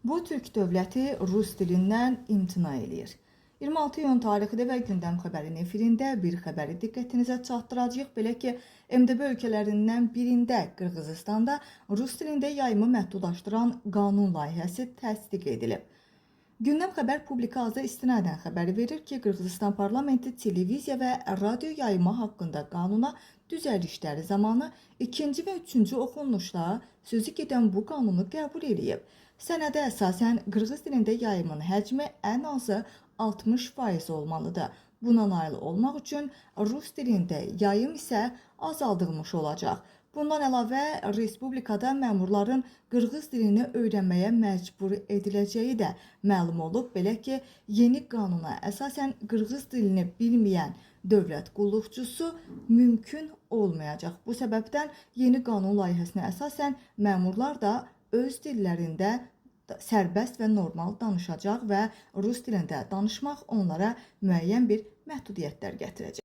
Bu Türk dövləti rus dilindən imtina eləyir. 26 iyun tarixində və gündəm xəbərin efirində bir xəbəri diqqətinizə çatdıracağıq. Belə ki, MDB ölkələrindən birində Qırğızistanda rus dilində yayımı məhdudlaşdıran qanun layihəsi təsdiq edilib. Gündəm xəbər publikasına istinadən xəbəri verir ki, Qırğızistan parlamenti televiziya və radio yayımı haqqında qanuna düzəlişləri zamanı ikinci və üçüncü oxunuşda sözü gedən bu qanunu qəbul edib. Sənədə əsasən Qırğız dilində yayımın həcmi ən azı 60% olmalıdır. Buna nail olmaq üçün rus dilində yayım isə azaldılmış olacaq. Bundan əlavə, respublikada məmurların Qırğız dilini öyrənməyə məcbur ediləcəyi də məlum olub. Belə ki, yeni qanuna əsasən Qırğız dilini bilməyən dövlət qulluqçusu mümkün olmayacaq. Bu səbəbdən yeni qanun layihəsinə əsasən məmurlar da öz dillərində sərbəst və normal danışacaq və rus dilində danışmaq onlara müəyyən bir məhdudiyyətlər gətirəcək.